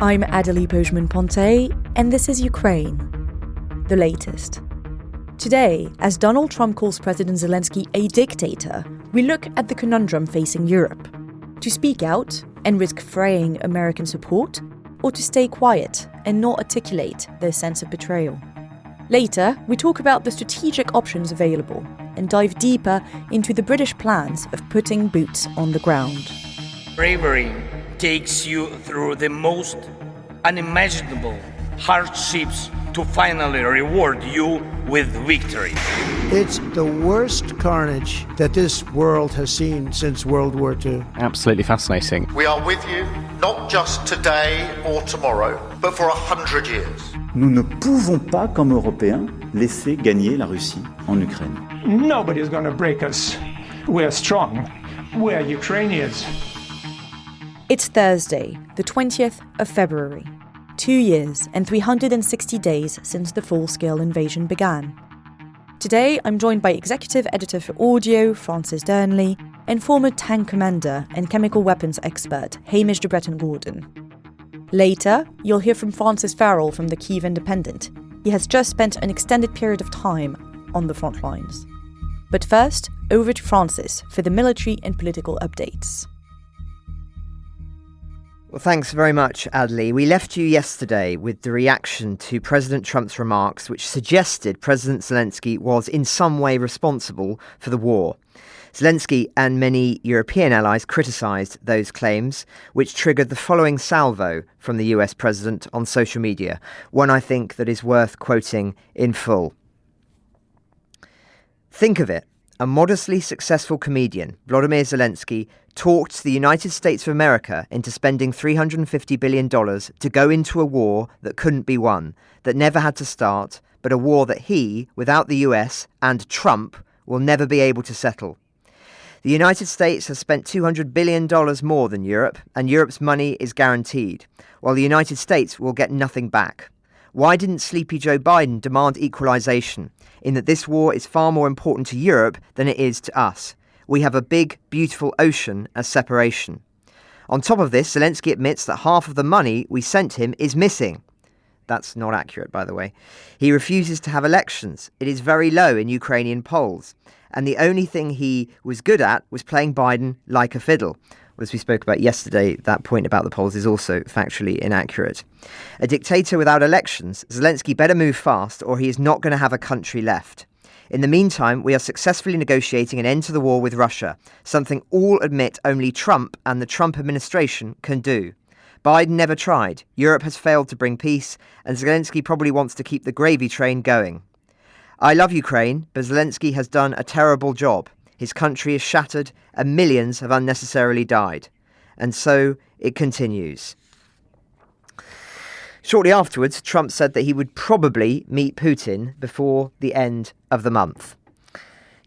I'm Adélie Pojzman-Pontay, and this is Ukraine, the latest. Today, as Donald Trump calls President Zelensky a dictator, we look at the conundrum facing Europe. To speak out and risk fraying American support, or to stay quiet and not articulate their sense of betrayal. Later, we talk about the strategic options available and dive deeper into the British plans of putting boots on the ground. Bravery takes you through the most unimaginable hardships to finally reward you with victory. It's the worst carnage that this world has seen since World War II. Absolutely fascinating. We are with you, not just today or tomorrow, but for 100 years. Nous ne pouvons pas, comme Européens, laisser gagner la Russie en Ukraine. Nobody's going to break us. We're strong. We're Ukrainians. It's Thursday, the 20th of February. 2 years and 360 days since the full-scale invasion began. Today, I'm joined by Executive Editor for Audio, Francis Dearnley, and former tank commander and chemical weapons expert, Hamish de Bretton-Gordon. Later, you'll hear from Farrell from the Kyiv Independent. He has just spent an extended period of time on the front lines. But first, over to Francis for the military and political updates. Well, thanks very much, Adélie. We left you yesterday with the reaction to President Trump's remarks, which suggested President Zelensky was in some way responsible for the war. Zelensky and many European allies criticised those claims, which triggered the following salvo from the US president on social media, one I think that is worth quoting in full. Think of it. A modestly successful comedian, Volodymyr Zelensky, talked the United States of America into spending $350 billion to go into a war that couldn't be won, that never had to start, but a war that he, without the US and Trump, will never be able to settle. The United States has spent $200 billion more than Europe, and Europe's money is guaranteed, while the United States will get nothing back. Why didn't sleepy Joe Biden demand equalisation, in that this war is far more important to Europe than it is to us? We have a big, beautiful ocean as separation. On top of this, Zelensky admits that half of the money we sent him is missing. That's not accurate, by the way. He refuses to have elections. It is very low in Ukrainian polls. And the only thing he was good at was playing Biden like a fiddle. Well, as we spoke about yesterday, that point about the polls is also factually inaccurate. A dictator without elections, Zelensky better move fast or he is not going to have a country left. In the meantime, we are successfully negotiating an end to the war with Russia, something all admit only Trump and the Trump administration can do. Biden never tried, Europe has failed to bring peace, and Zelensky probably wants to keep the gravy train going. I love Ukraine, but Zelensky has done a terrible job. His country is shattered and millions have unnecessarily died. And so it continues. Shortly afterwards, Trump said that he would probably meet Putin before the end of the month.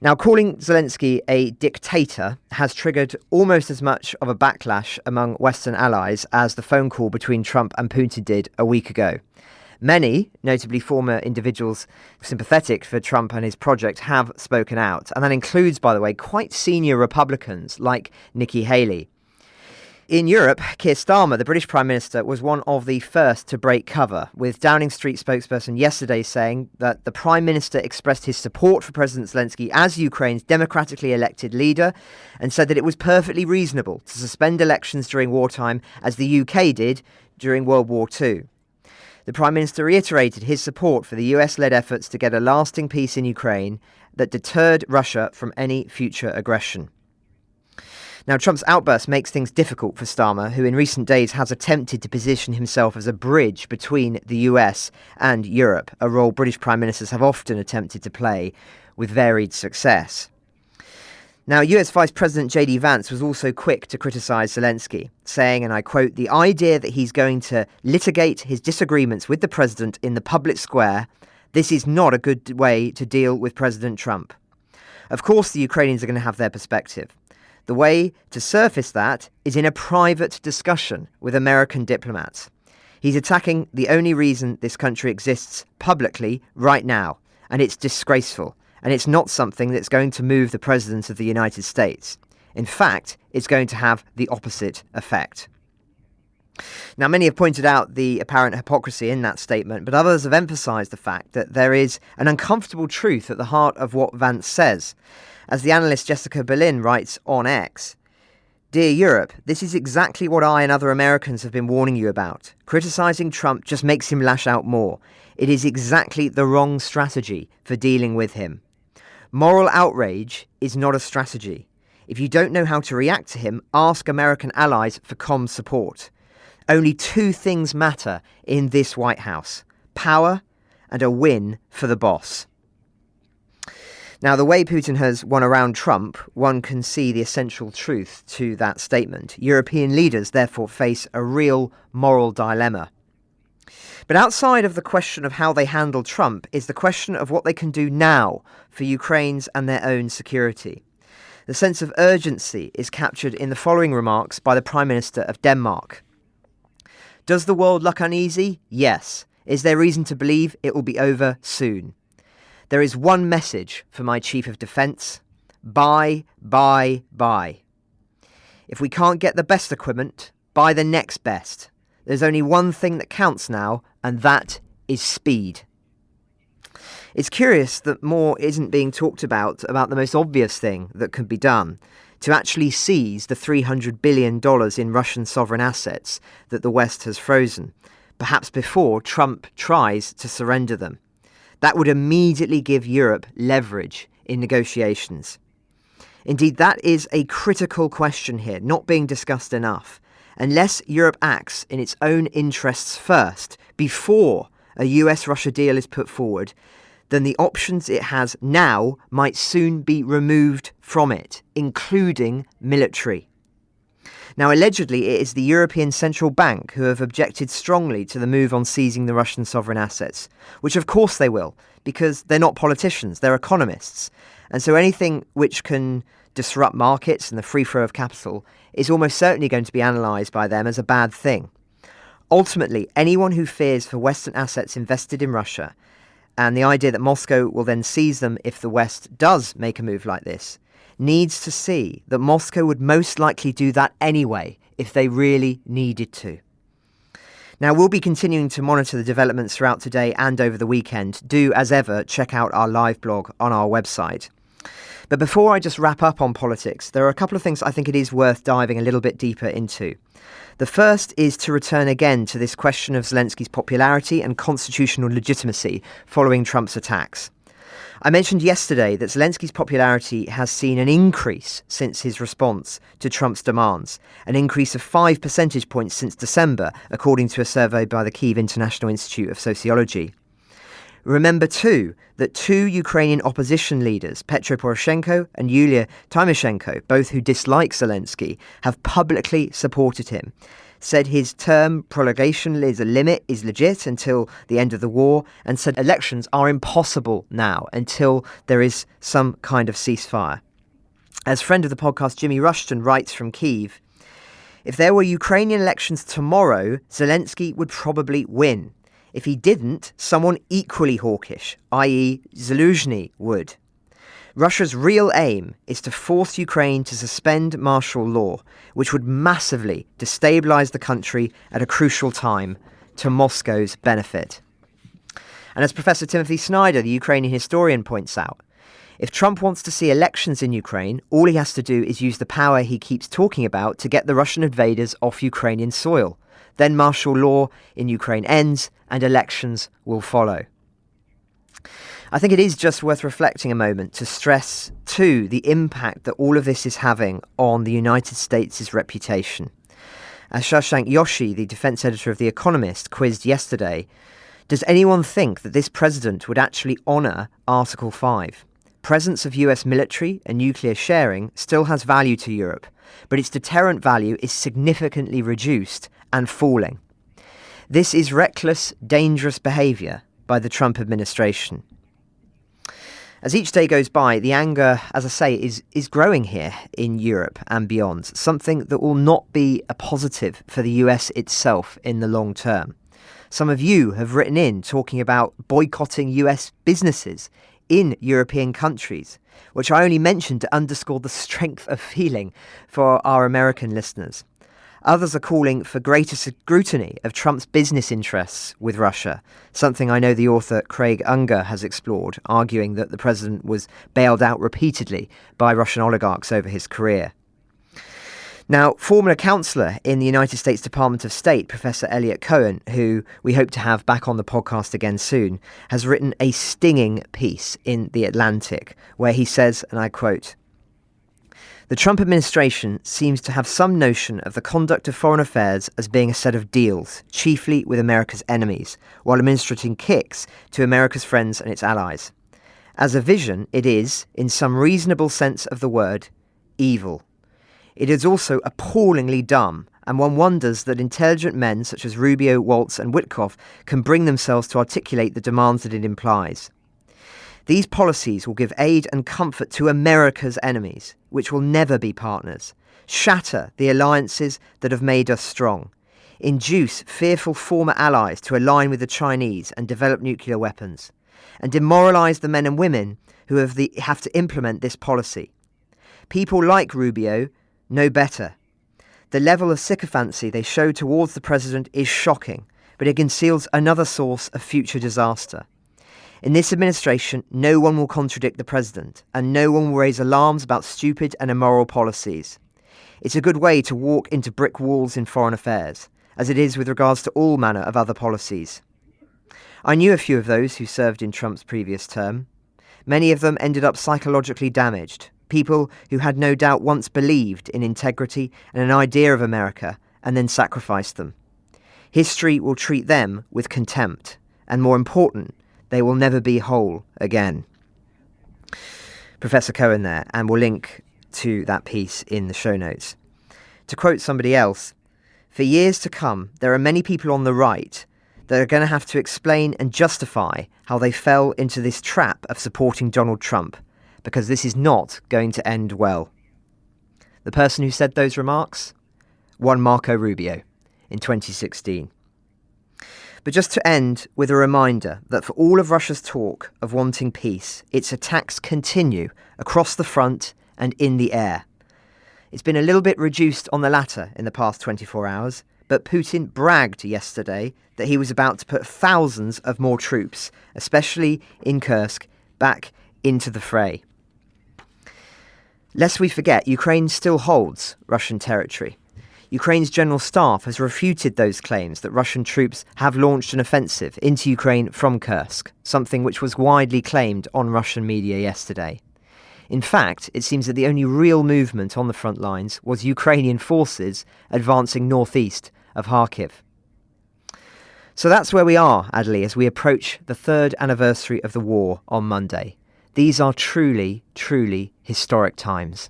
Now, calling Zelensky a dictator has triggered almost as much of a backlash among Western allies as the phone call between Trump and Putin did a week ago. Many, notably former individuals sympathetic for Trump and his project, have spoken out. And that includes, by the way, quite senior Republicans like Nikki Haley. In Europe, Keir Starmer, the British Prime Minister, was one of the first to break cover, with Downing Street spokesperson yesterday saying that the Prime Minister expressed his support for President Zelensky as Ukraine's democratically elected leader and said that it was perfectly reasonable to suspend elections during wartime as the UK did during World War II. The Prime Minister reiterated his support for the US-led efforts to get a lasting peace in Ukraine that deterred Russia from any future aggression. Now, Trump's outburst makes things difficult for Starmer, who in recent days has attempted to position himself as a bridge between the US and Europe, a role British Prime Ministers have often attempted to play with varied success. Now, US Vice President J.D. Vance was also quick to criticise Zelensky, saying, and I quote, "The idea that he's going to litigate his disagreements with the president in the public square, this is not a good way to deal with President Trump." Of course, the Ukrainians are going to have their perspective. The way to surface that is in a private discussion with American diplomats. He's attacking the only reason this country exists publicly right now, and it's disgraceful. And it's not something that's going to move the President of the United States. In fact, it's going to have the opposite effect. Now, many have pointed out the apparent hypocrisy in that statement, but others have emphasised the fact that there is an uncomfortable truth at the heart of what Vance says. As the analyst Jessica Berlin writes on X, "Dear Europe, this is exactly what I and other Americans have been warning you about. Criticising Trump just makes him lash out more. It is exactly the wrong strategy for dealing with him. Moral outrage is not a strategy. If you don't know how to react to him, ask American allies for comms support. Only two things matter in this White House: power and a win for the boss." Now, the way Putin has won around Trump, one can see the essential truth to that statement. European leaders therefore face a real moral dilemma. But outside of the question of how they handle Trump is the question of what they can do now for Ukraine's and their own security. The sense of urgency is captured in the following remarks by the Prime Minister of Denmark. "Does the world look uneasy? Yes. Is there reason to believe it will be over soon? There is one message for my Chief of Defence: buy, buy, buy. If we can't get the best equipment, buy the next best. There's only one thing that counts now, and that is speed." It's curious that more isn't being talked about the most obvious thing that could be done: to actually seize the $300 billion in Russian sovereign assets that the West has frozen, perhaps before Trump tries to surrender them. That would immediately give Europe leverage in negotiations. Indeed, that is a critical question here, not being discussed enough. Unless Europe acts in its own interests first, before a US-Russia deal is put forward, then the options it has now might soon be removed from it, including military. Now, allegedly, it is the European Central Bank who have objected strongly to the move on seizing the Russian sovereign assets, which of course they will, because they're not politicians, they're economists. And so anything which can disrupt markets and the free flow of capital is almost certainly going to be analysed by them as a bad thing. Ultimately, anyone who fears for Western assets invested in Russia, and the idea that Moscow will then seize them if the West does make a move like this, needs to see that Moscow would most likely do that anyway if they really needed to. Now, we'll be continuing to monitor the developments throughout today and over the weekend. Do, as ever, check out our live blog on our website. But before I just wrap up on politics, there are a couple of things I think it is worth diving a little bit deeper into. The first is to return again to this question of Zelensky's popularity and constitutional legitimacy following Trump's attacks. I mentioned yesterday that Zelensky's popularity has seen an increase since his response to Trump's demands, an increase of 5 percentage points since December, according to a survey by the Kyiv International Institute of Sociology. Remember, too, that two Ukrainian opposition leaders, Petro Poroshenko and Yulia Tymoshenko, both who dislike Zelensky, have publicly supported him, said his term prolongation is a limit, is legit until the end of the war, and said elections are impossible now until there is some kind of ceasefire. As friend of the podcast Jimmy Rushton writes from Kyiv, if there were Ukrainian elections tomorrow, Zelensky would probably win. If he didn't, someone equally hawkish, i.e. Zelensky, would. Russia's real aim is to force Ukraine to suspend martial law, which would massively destabilise the country at a crucial time, to Moscow's benefit. And as Professor Timothy Snyder, the Ukrainian historian, points out, if Trump wants to see elections in Ukraine, all he has to do is use the power he keeps talking about to get the Russian invaders off Ukrainian soil. Then martial law in Ukraine ends and elections will follow. I think it is just worth reflecting a moment to stress, too, the impact that all of this is having on the United States' reputation. As Shashank Yoshi, the defense editor of The Economist, quizzed yesterday, does anyone think that this president would actually honour Article 5? Presence of US military and nuclear sharing still has value to Europe, but its deterrent value is significantly reduced and falling. This is reckless, dangerous behaviour by the Trump administration. As each day goes by, the anger, as I say, is growing here in Europe and beyond, something that will not be a positive for the US itself in the long term. Some of you have written in talking about boycotting US businesses in European countries, which I only mentioned to underscore the strength of feeling for our American listeners. Others are calling for greater scrutiny of Trump's business interests with Russia, something I know the author Craig Unger has explored, arguing that the president was bailed out repeatedly by Russian oligarchs over his career. Now, former counsellor in the United States Department of State, Professor Eliot Cohen, who we hope to have back on the podcast again soon, has written a stinging piece in The Atlantic, where he says, and I quote, "The Trump administration seems to have some notion of the conduct of foreign affairs as being a set of deals, chiefly with America's enemies, while administering kicks to America's friends and its allies. As a vision, it is, in some reasonable sense of the word, evil. It is also appallingly dumb, and one wonders that intelligent men such as Rubio, Waltz and Witkoff can bring themselves to articulate the demands that it implies. These policies will give aid and comfort to America's enemies, which will never be partners, shatter the alliances that have made us strong, induce fearful former allies to align with the Chinese and develop nuclear weapons, and demoralize the men and women who have to implement this policy. People like Rubio know better. The level of sycophancy they show towards the president is shocking, but it conceals another source of future disaster. In this administration, no one will contradict the president, and no one will raise alarms about stupid and immoral policies. It's a good way to walk into brick walls in foreign affairs, as it is with regards to all manner of other policies. I knew a few of those who served in Trump's previous term. Many of them ended up psychologically damaged. People who had no doubt once believed in integrity and an idea of America and then sacrificed them. History will treat them with contempt, and more important, they will never be whole again." Professor Cohen there, and we'll link to that piece in the show notes. To quote somebody else, "For years to come, there are many people on the right that are going to have to explain and justify how they fell into this trap of supporting Donald Trump, because this is not going to end well." The person who said those remarks? One Marco Rubio in 2016. But just to end with a reminder that for all of Russia's talk of wanting peace, its attacks continue across the front and in the air. It's been a little bit reduced on the latter in the past 24 hours, but Putin bragged yesterday that he was about to put thousands of more troops, especially in Kursk, back into the fray. Lest we forget, Ukraine still holds Russian territory. Ukraine's General Staff has refuted those claims that Russian troops have launched an offensive into Ukraine from Kursk, something which was widely claimed on Russian media yesterday. In fact, it seems that the only real movement on the front lines was Ukrainian forces advancing northeast of Kharkiv. So that's where we are, Adélie, as we approach the 3rd anniversary of the war on Monday. These are truly, truly historic times.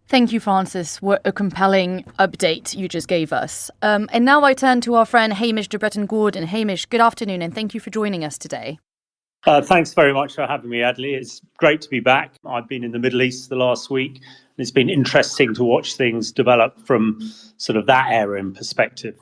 Thank you, Francis. What a compelling update you just gave us. And now I turn to our friend Hamish de Bretton-Gordon. Hamish, good afternoon, and thank you for joining us today. Thanks very much for having me, Adélie. It's great to be back. I've been in the Middle East the last week, and it's been interesting to watch things develop from sort of that era in perspective.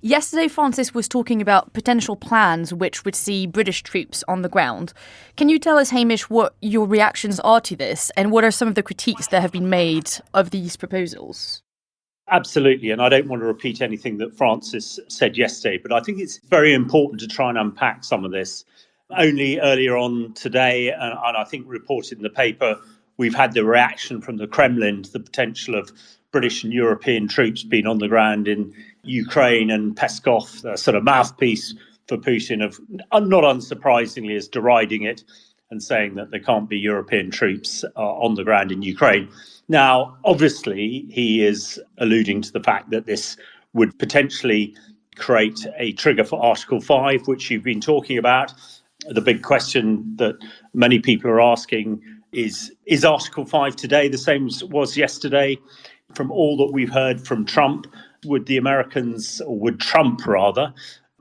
Yesterday, Francis was talking about potential plans which would see British troops on the ground. Can you tell us, Hamish, what your reactions are to this, and what are some of the critiques that have been made of these proposals? Absolutely, and I don't want to repeat anything that Francis said yesterday, but I think it's very important to try and unpack some of this. Only earlier on today, and I think reported in the paper, we've had the reaction from the Kremlin to the potential of British and European troops being on the ground in Ukraine, and Peskov, the sort of mouthpiece for Putin, of not unsurprisingly is deriding it and saying that there can't be European troops on the ground in Ukraine. Now, obviously, he is alluding to the fact that this would potentially create a trigger for Article 5, which you've been talking about. The big question that many people are asking is Article 5 today the same as it was yesterday? From all that we've heard from Trump, would the Americans, or would Trump rather,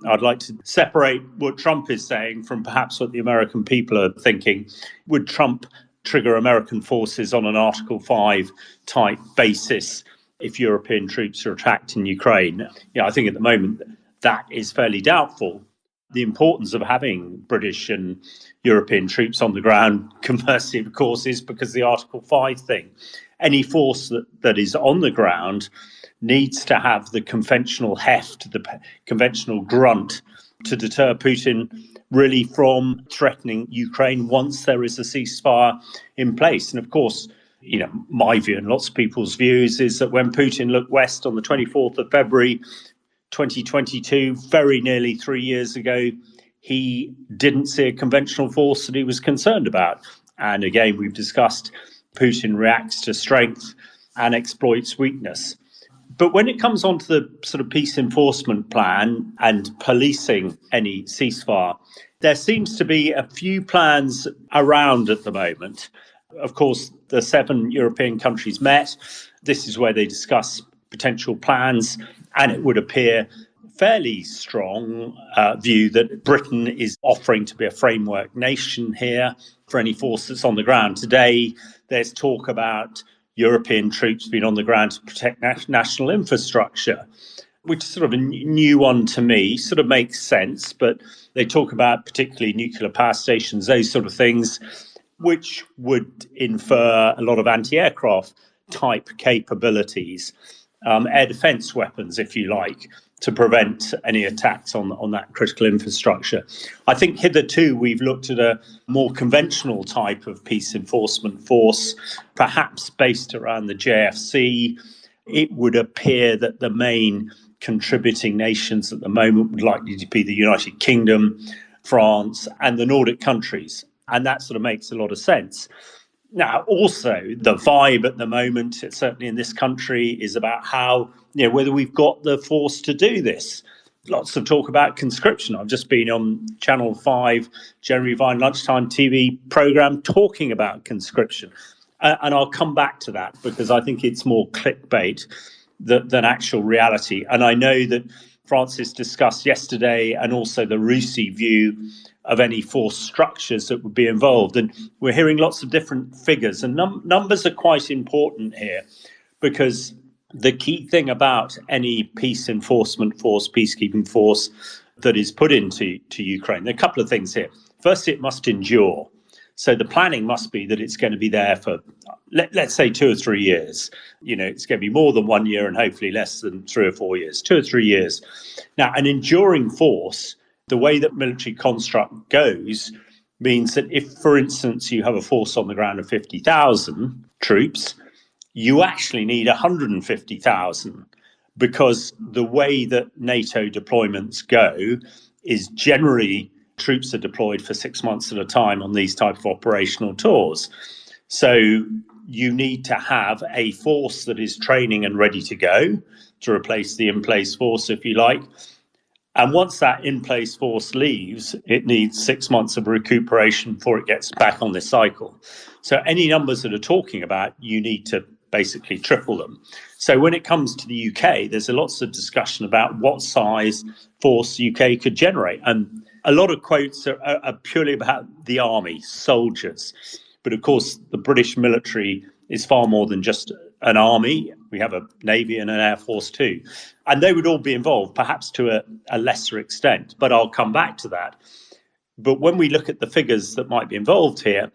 I'd like to separate what Trump is saying from perhaps what the American people are thinking. Would Trump trigger American forces on an Article 5 type basis if European troops are attacked in Ukraine? Yeah, I think at the moment that is fairly doubtful. The importance of having British and European troops on the ground, conversely, of course, is because the Article 5 thing. any force that is on the ground needs to have the conventional heft, the conventional grunt to deter Putin really from threatening Ukraine once there is a ceasefire in place. And of course, my view and lots of people's views is that when Putin looked west on the 24th of February 2022, very nearly 3 years ago, he didn't see a conventional force that he was concerned about. And again, we've discussed Putin reacts to strength and exploits weakness. But when it comes on to the sort of peace enforcement plan and policing any ceasefire, there seems to be a few plans around at the moment. Of course, the 7 European countries met. This is where they discuss potential plans, and it would appear fairly strong view that Britain is offering to be a framework nation here for any force that's on the ground. Today, there's talk about European troops being on the ground to protect national infrastructure, which is sort of a new one to me, sort of makes sense, but they talk about particularly nuclear power stations, those sort of things, which would infer a lot of anti-aircraft type capabilities, air defence weapons, if you like, to prevent any attacks on that critical infrastructure. I think hitherto we've looked at a more conventional type of peace enforcement force, perhaps based around the JFC. It would appear that the main contributing nations at the moment would likely to be the United Kingdom, France, and the Nordic countries. And that sort of makes a lot of sense. Now, also, the vibe at the moment, certainly in this country, is about how, whether we've got the force to do this. Lots of talk about conscription. I've just been on Channel 5, Jeremy Vine lunchtime TV programme talking about conscription. And I'll come back to that because I think it's more clickbait than actual reality. And I know that Francis discussed yesterday and also the Russi view of any force structures that would be involved. And we're hearing lots of different figures. And numbers are quite important here because the key thing about any peace enforcement force, peacekeeping force that is put into Ukraine, there are a couple of things here. First, it must endure. So the planning must be that it's going to be there for, let's say, 2 or 3 years. It's going to be more than 1 year and hopefully less than 3 or 4 years, 2 or 3 years. Now, an enduring force, the way that military construct goes, means that if, for instance, you have a force on the ground of 50,000 troops, you actually need 150,000 because the way that NATO deployments go is generally troops are deployed for 6 months at a time on these type of operational tours. So you need to have a force that is training and ready to go to replace the in-place force, if you like. And once that in-place force leaves, it needs 6 months of recuperation before it gets back on this cycle. So any numbers that are talking about, you need to basically triple them. So when it comes to the UK, there's lots of discussion about what size force the UK could generate. And a lot of quotes are purely about the army, soldiers. But of course, the British military is far more than just an army. We have a navy and an air force too. And they would all be involved, perhaps to a lesser extent. But I'll come back to that. But when we look at the figures that might be involved here,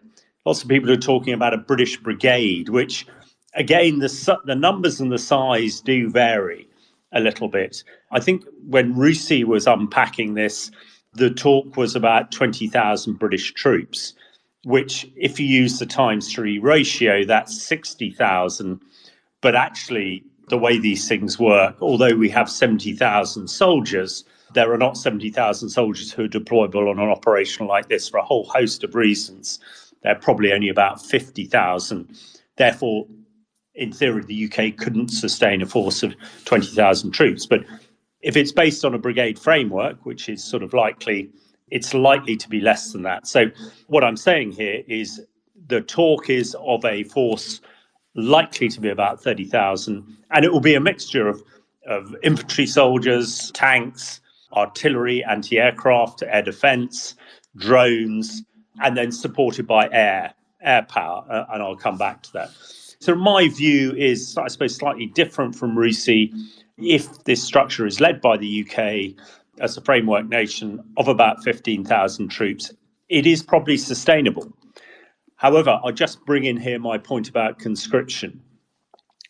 lots of people are talking about a British brigade, which, again, the numbers and the size do vary a little bit. I think when Russi was unpacking this, the talk was about 20,000 British troops, which, if you use the ×3 ratio, that's 60,000. But actually, the way these things work, although we have 70,000 soldiers, there are not 70,000 soldiers who are deployable on an operation like this for a whole host of reasons. There are probably only about 50,000. Therefore, in theory, the UK couldn't sustain a force of 20,000 troops. But if it's based on a brigade framework, which is sort of likely, it's likely to be less than that. So what I'm saying here is the talk is of a force likely to be about 30,000, and it will be a mixture of infantry soldiers, tanks, artillery, anti-aircraft, air defence, drones, and then supported by air power, and I'll come back to that. So my view is, I suppose, slightly different from Russi. If this structure is led by the UK as a framework nation of about 15,000 troops, it is probably sustainable. However, I'll just bring in here my point about conscription.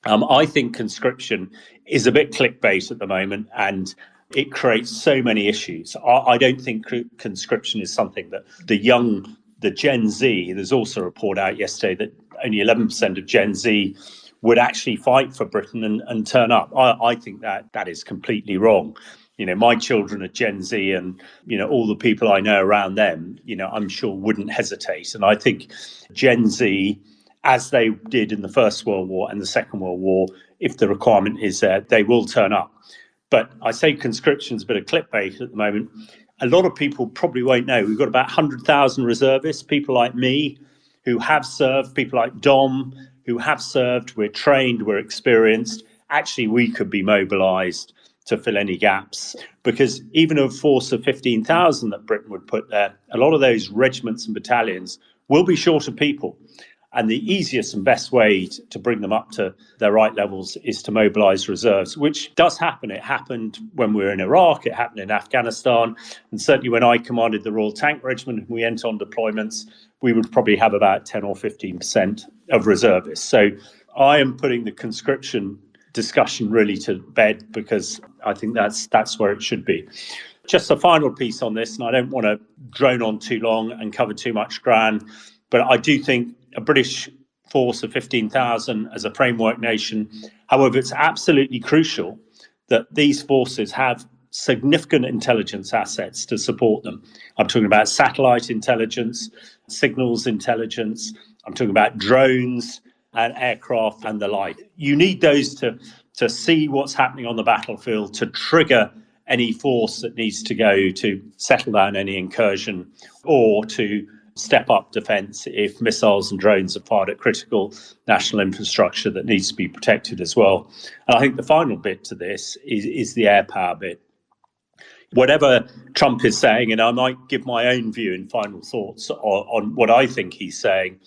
I think conscription is a bit clickbait at the moment, and it creates so many issues. I don't think conscription is something that the Gen Z, there's also a report out yesterday that only 11% of Gen Z would actually fight for Britain and turn up. I think that is completely wrong. My children are Gen Z, and, all the people I know around them, I'm sure wouldn't hesitate. And I think Gen Z, as they did in the First World War and the Second World War, if the requirement is there, they will turn up. But I say conscription's a bit of clickbait at the moment. A lot of people probably won't know. We've got about 100,000 reservists, people like me who have served, people like Dom who have served. We're trained, we're experienced. Actually, we could be mobilised to fill any gaps, because even a force of 15,000 that Britain would put there, a lot of those regiments and battalions will be short of people. And the easiest and best way to bring them up to their right levels is to mobilise reserves, which does happen. It happened when we were in Iraq, it happened in Afghanistan, and certainly when I commanded the Royal Tank Regiment and we went on deployments, we would probably have about 10 or 15% of reservists. So I am putting the conscription discussion really to bed, because I think that's where it should be. Just a final piece on this, and I don't want to drone on too long and cover too much ground, but I do think a British force of 15,000 as a framework nation. However, it's absolutely crucial that these forces have significant intelligence assets to support them. I'm talking about satellite intelligence, signals intelligence. I'm talking about drones and aircraft and the like. You need those to see what's happening on the battlefield, to trigger any force that needs to go to settle down any incursion, or to step up defence if missiles and drones are fired at critical national infrastructure that needs to be protected as well. And I think the final bit to this is the air power bit. Whatever Trump is saying, and I might give my own view and final thoughts on what I think he's saying,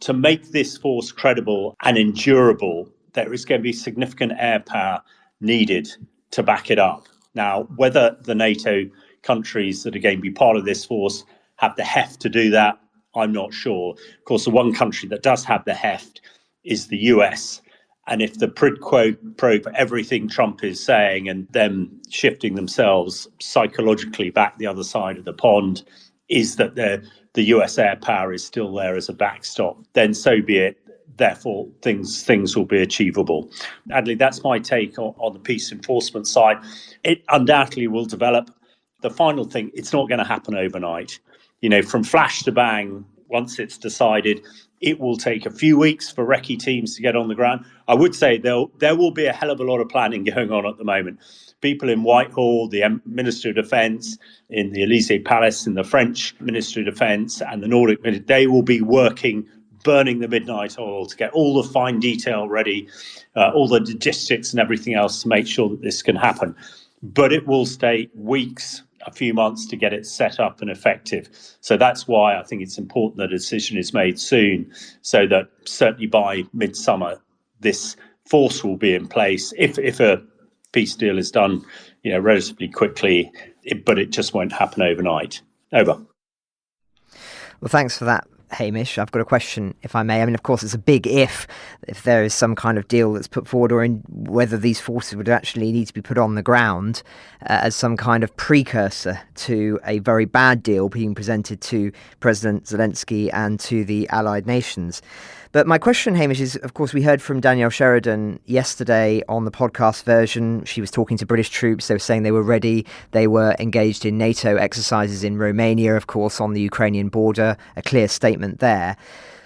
to make this force credible and endurable, there is going to be significant air power needed to back it up. Now, whether the NATO countries that are going to be part of this force have the heft to do that, I'm not sure. Of course, the one country that does have the heft is the US. And if the quid pro for everything Trump is saying and them shifting themselves psychologically back the other side of the pond is that the US air power is still there as a backstop, then so be it. Therefore, things will be achievable. Adélie, that's my take on the peace enforcement side. It undoubtedly will develop. The final thing, it's not going to happen overnight. From flash to bang, once it's decided, it will take a few weeks for recce teams to get on the ground. I would say there will be a hell of a lot of planning going on at the moment. People in Whitehall, the Ministry of Defence, in the Elysee Palace, in the French Ministry of Defence and the Nordic, they will be working, burning the midnight oil to get all the fine detail ready, all the logistics and everything else to make sure that this can happen. But it will take weeks, a few months to get it set up and effective. So that's why I think it's important that a decision is made soon, so that certainly by midsummer, this force will be in place. If a peace deal is done, relatively quickly, but it just won't happen overnight. Over. Well, thanks for that, Hamish. I've got a question, if I may. I mean, of course, it's a big if there is some kind of deal that's put forward, or in whether these forces would actually need to be put on the ground as some kind of precursor to a very bad deal being presented to President Zelensky and to the allied nations. But my question, Hamish, is, of course, we heard from Danielle Sheridan yesterday on the podcast version. She was talking to British troops. They were saying they were ready. They were engaged in NATO exercises in Romania, of course, on the Ukrainian border. A clear statement there.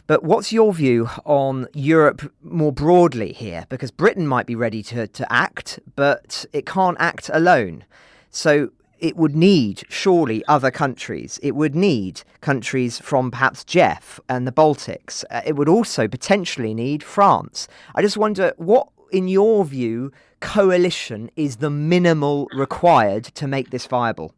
But what's your view on Europe more broadly here? Because Britain might be ready to act, but it can't act alone. So it would need, surely, other countries. It would need countries from perhaps Jeff and the Baltics. It would also potentially need France. I just wonder, what, in your view, coalition is the minimal required to make this viable?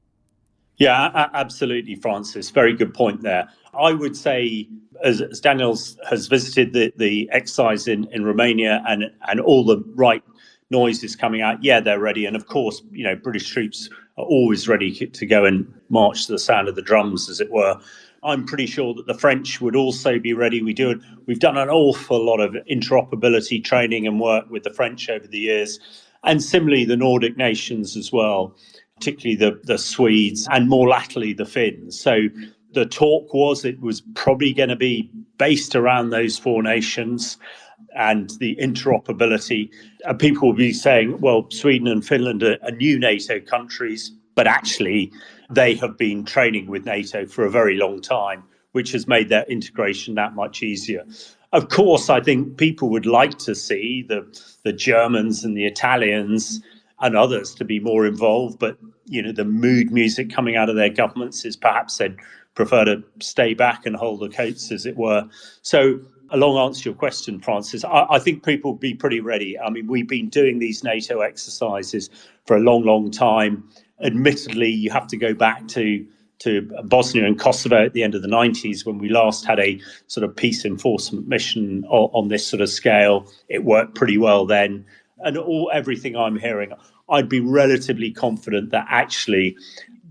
Yeah, absolutely, Francis. Very good point there. I would say, as Daniel has visited the exercise in Romania and all the right noise is coming out, yeah, they're ready. And of course, British troops are always ready to go and march to the sound of the drums, as it were. I'm pretty sure that the French would also be ready. We've done an awful lot of interoperability training and work with the French over the years, and similarly the Nordic nations as well, particularly the Swedes and more latterly the Finns. So the talk was it was probably going to be based around those four nations and the interoperability. And people will be saying, well, Sweden and Finland are new NATO countries, but actually they have been training with NATO for a very long time, which has made their integration that much easier. Of course, I think people would like to see the Germans and the Italians and others to be more involved, but the mood music coming out of their governments is perhaps they'd prefer to stay back and hold the coats, as it were. So a long answer to your question, Francis, I think people will be pretty ready. I mean, we've been doing these NATO exercises for a long, long time. Admittedly, you have to go back to Bosnia and Kosovo at the end of the 90s when we last had a sort of peace enforcement mission on this sort of scale. It worked pretty well then. And everything I'm hearing, I'd be relatively confident that actually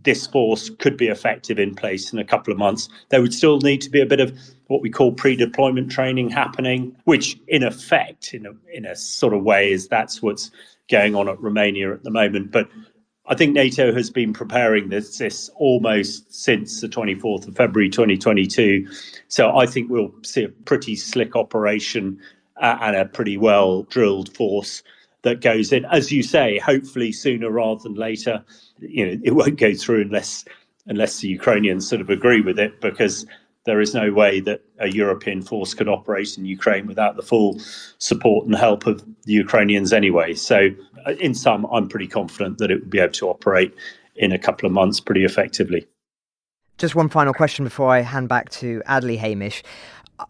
this force could be effective in place in a couple of months. There would still need to be a bit of what we call pre-deployment training happening, which in effect, in a sort of way, that's what's going on at Romania at the moment. But I think NATO has been preparing this almost since the 24th of February 2022. So I think we'll see a pretty slick operation and a pretty well-drilled force that goes in. As you say, hopefully sooner rather than later. It won't go through unless the Ukrainians sort of agree with it, because there is no way that a European force could operate in Ukraine without the full support and help of the Ukrainians anyway. So in sum, I'm pretty confident that it would be able to operate in a couple of months pretty effectively. Just one final question before I hand back to Adélie, Hamish.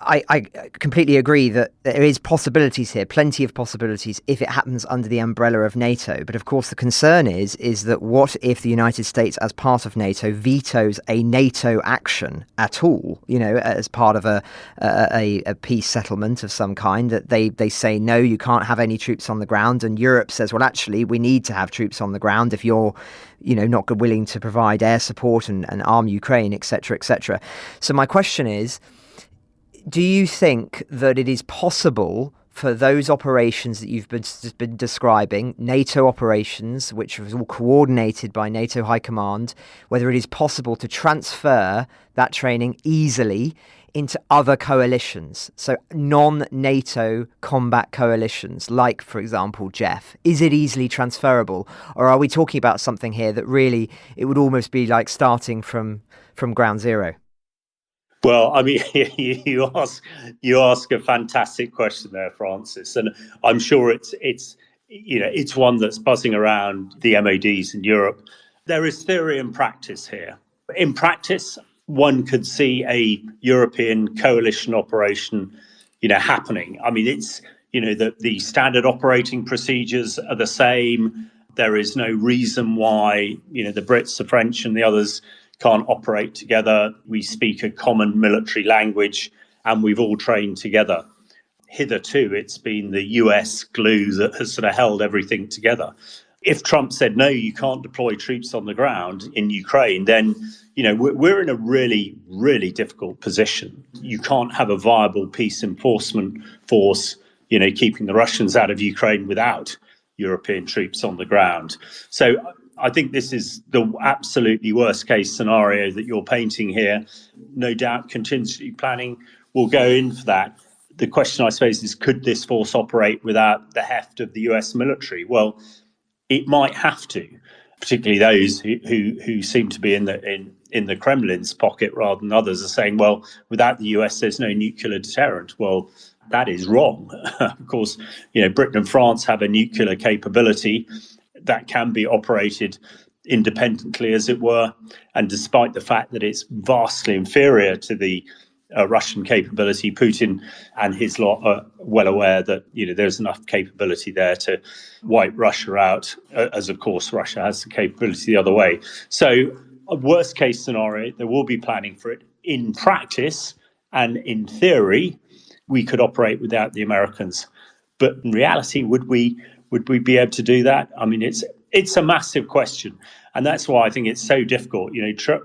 I completely agree that there is possibilities here, plenty of possibilities, if it happens under the umbrella of NATO. But of course, the concern is that what if the United States, as part of NATO, vetoes a NATO action at all, as part of a peace settlement of some kind, that they say, no, you can't have any troops on the ground. And Europe says, well, actually, we need to have troops on the ground if you're not willing to provide air support and arm Ukraine, etc., etc. So my question is, do you think that it is possible for those operations that you've been describing, NATO operations, which was all coordinated by NATO High Command, whether it is possible to transfer that training easily into other coalitions, so non-NATO combat coalitions, like, for example, Jeff? Is it easily transferable? Or are we talking about something here that really, it would almost be like starting from ground zero? Well, I mean, you ask a fantastic question there, Francis, and I'm sure it's one that's buzzing around the MODs in Europe. There is theory and practice here. In practice, one could see a European coalition operation, happening. I mean, it's the standard operating procedures are the same. There is no reason why the Brits, the French, and the others can't operate together. We speak a common military language and we've all trained together. Hitherto, it's been the US glue that has sort of held everything together. If Trump said, no, you can't deploy troops on the ground in Ukraine, then, we're in a really, really difficult position. You can't have a viable peace enforcement force, keeping the Russians out of Ukraine without European troops on the ground. So I think this is the absolutely worst case scenario that you're painting here. No doubt contingency planning will go in for that. The question, I suppose, is could this force operate without the heft of the US military? Well, it might have to, particularly those who seem to be in the Kremlin's pocket rather than others are saying, well, without the US, there's no nuclear deterrent. Well, that is wrong. Of course, Britain and France have a nuclear capability that can be operated independently, as it were. And despite the fact that it's vastly inferior to the Russian capability, Putin and his lot are well aware that there's enough capability there to wipe Russia out, as of course Russia has the capability the other way. So a worst case scenario, there will be planning for it. In practice and in theory, we could operate without the Americans. But in reality, would we be able to do that? I mean, it's a massive question. And that's why I think it's so difficult.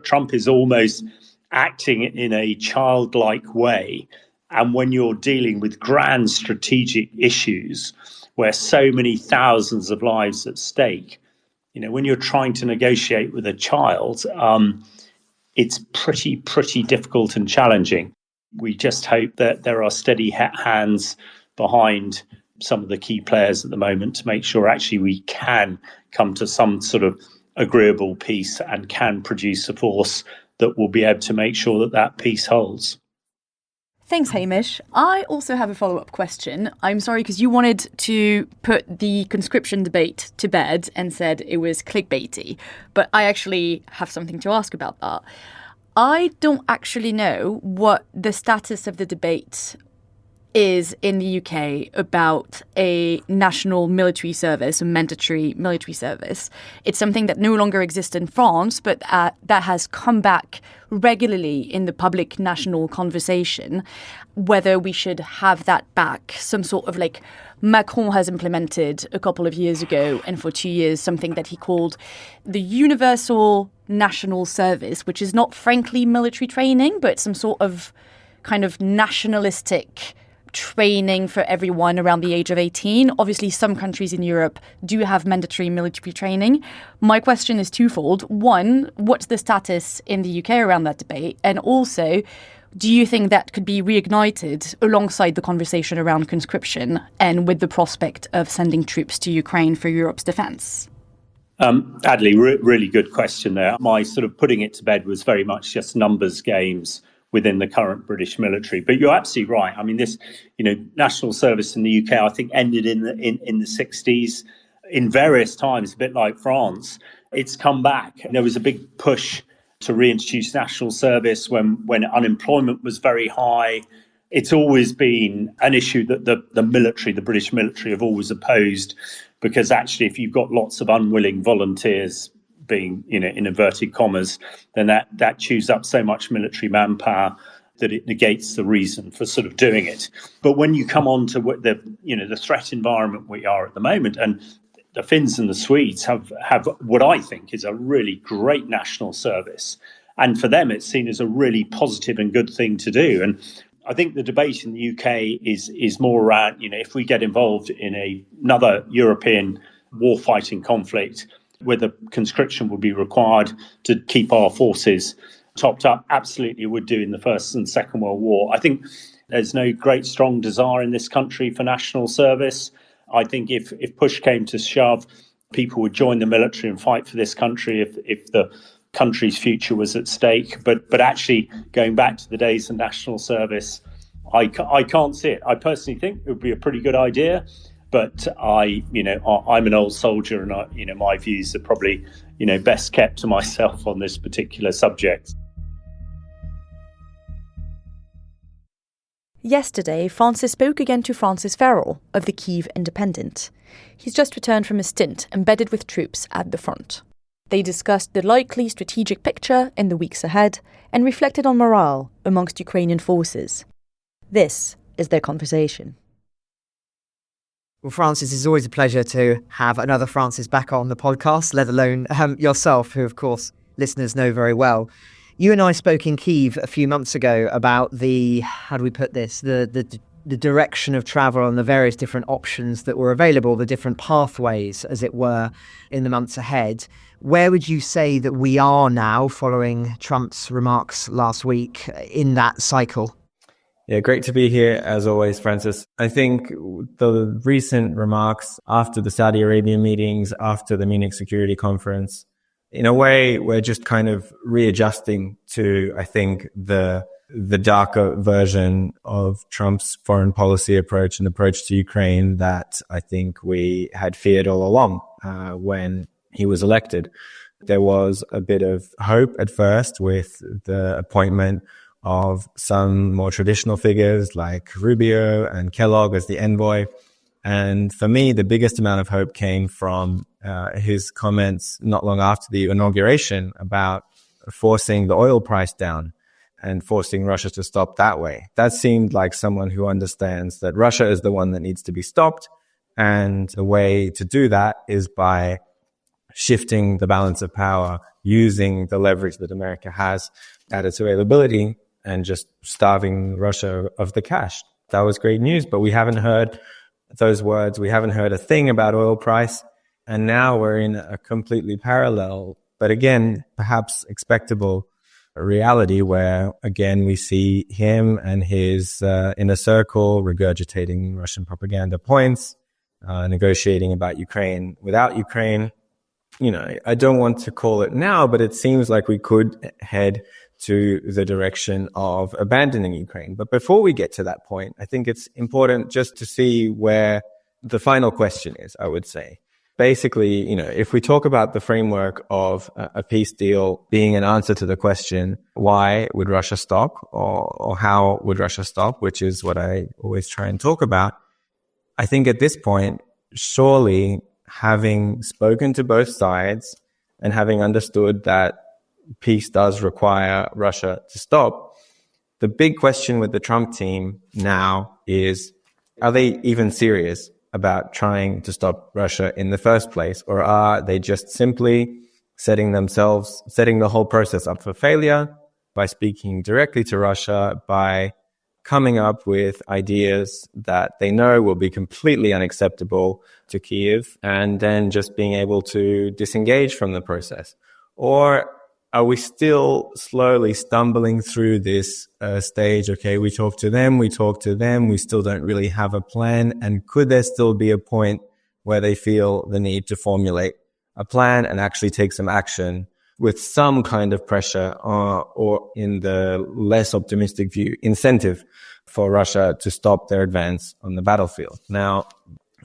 Trump is almost acting in a childlike way. And when you're dealing with grand strategic issues where so many thousands of lives at stake, when you're trying to negotiate with a child, it's pretty difficult and challenging. We just hope that there are steady hands behind some of the key players at the moment to make sure actually we can come to some sort of agreeable peace and can produce a force that will be able to make sure that that peace holds. Thanks, Hamish. I also have a follow-up question. I'm sorry, because you wanted to put the conscription debate to bed and said it was clickbaity, but I actually have something to ask about that. I don't actually know what the status of the debate is in the UK about a national military service, a mandatory military service. It's something that no longer exists in France, but that has come back regularly in the public national conversation, whether we should have that back, some sort of like Macron has implemented a couple of years ago, and for 2 years, something that he called the Universal National Service, which is not frankly military training, but some sort of kind of nationalistic training for everyone around the age of 18. Obviously, some countries in Europe do have mandatory military training. My question is twofold. One, what's the status in the UK around that debate? And also, do you think that could be reignited alongside the conversation around conscription and with the prospect of sending troops to Ukraine for Europe's defence? Adélie, really good question there. My sort of putting it to bed was very much just numbers games within the current British military. But you're absolutely right. I mean, this, national service in the UK, I think, ended in the 60s in various times, a bit like France. It's come back. There was a big push to reintroduce national service when unemployment was very high. It's always been an issue that the British military have always opposed, because actually if you've got lots of unwilling volunteers being, in inverted commas, then that chews up so much military manpower that it negates the reason for sort of doing it. But when you come on to the threat environment we are at the moment, and the Finns and the Swedes have what I think is a really great national service, and for them it's seen as a really positive and good thing to do. And I think the debate in the UK is more around, if we get involved in another European warfighting conflict, whether conscription would be required to keep our forces topped up. Absolutely would do in the First and Second World War. I think there's no great strong desire in this country for national service. I think if push came to shove, people would join the military and fight for this country if the country's future was at stake. But actually, going back to the days of national service, I can't see it. I personally think it would be a pretty good idea. But I'm an old soldier, and my views are probably, best kept to myself on this particular subject. Yesterday, Francis spoke again to Francis Farrell of the Kyiv Independent. He's just returned from a stint embedded with troops at the front. They discussed the likely strategic picture in the weeks ahead and reflected on morale amongst Ukrainian forces. This is their conversation. Well, Francis, it's always a pleasure to have another Francis back on the podcast, let alone yourself, who, of course, listeners know very well. You and I spoke in Kyiv a few months ago about the direction of travel and the various different options that were available, the different pathways, as it were, in the months ahead. Where would you say that we are now, following Trump's remarks last week, in that cycle? Yeah, great to be here as always, Francis. I think the recent remarks after the Saudi Arabian meetings, after the Munich Security Conference, in a way, we're just kind of readjusting to, I think, the darker version of Trump's foreign policy approach and approach to Ukraine that I think we had feared all along when he was elected. There was a bit of hope at first with the appointment of some more traditional figures like Rubio and Kellogg as the envoy. And for me, the biggest amount of hope came from his comments not long after the inauguration about forcing the oil price down and forcing Russia to stop that way. That seemed like someone who understands that Russia is the one that needs to be stopped. And the way to do that is by shifting the balance of power, using the leverage that America has at its availability and just starving Russia of the cash. That was great news, but we haven't heard those words. We haven't heard a thing about oil price. And now we're in a completely parallel, but again, perhaps expectable reality where, again, we see him and his inner circle regurgitating Russian propaganda points, negotiating about Ukraine without Ukraine. I don't want to call it now, but it seems like we could head to the direction of abandoning Ukraine. But before we get to that point, I think it's important just to see where the final question is, I would say. Basically, if we talk about the framework of a peace deal being an answer to the question, why would Russia stop or how would Russia stop, which is what I always try and talk about, I think at this point, surely having spoken to both sides and having understood that peace does require Russia to stop, the big question with the Trump team now is, are they even serious about trying to stop Russia in the first place? Or are they just simply setting the whole process up for failure by speaking directly to Russia, by coming up with ideas that they know will be completely unacceptable to Kyiv, and then just being able to disengage from the process? Or are we still slowly stumbling through this stage? Okay, we talk to them, we still don't really have a plan. And could there still be a point where they feel the need to formulate a plan and actually take some action with some kind of pressure or in the less optimistic view, incentive for Russia to stop their advance on the battlefield? Now,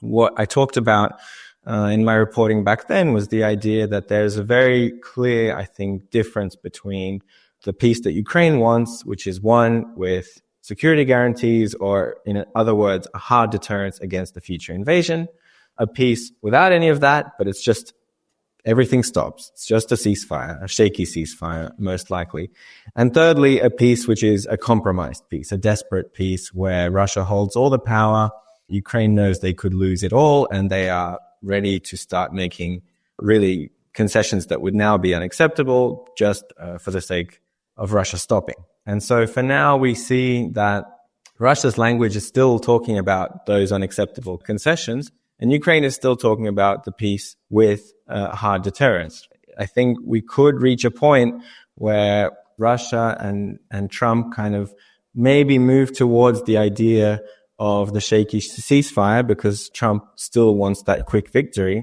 what I talked about in my reporting back then was the idea that there's a very clear, I think, difference between the peace that Ukraine wants, which is one with security guarantees, or in other words, a hard deterrence against a future invasion, a peace without any of that, but it's just everything stops. It's just a ceasefire, a shaky ceasefire, most likely. And thirdly, a peace which is a compromised peace, a desperate peace where Russia holds all the power, Ukraine knows they could lose it all, and they are ready to start making really concessions that would now be unacceptable just for the sake of Russia stopping. And so for now, we see that Russia's language is still talking about those unacceptable concessions, and Ukraine is still talking about the peace with hard deterrence. I think we could reach a point where Russia and Trump kind of maybe move towards the idea of the shaky ceasefire, because Trump still wants that quick victory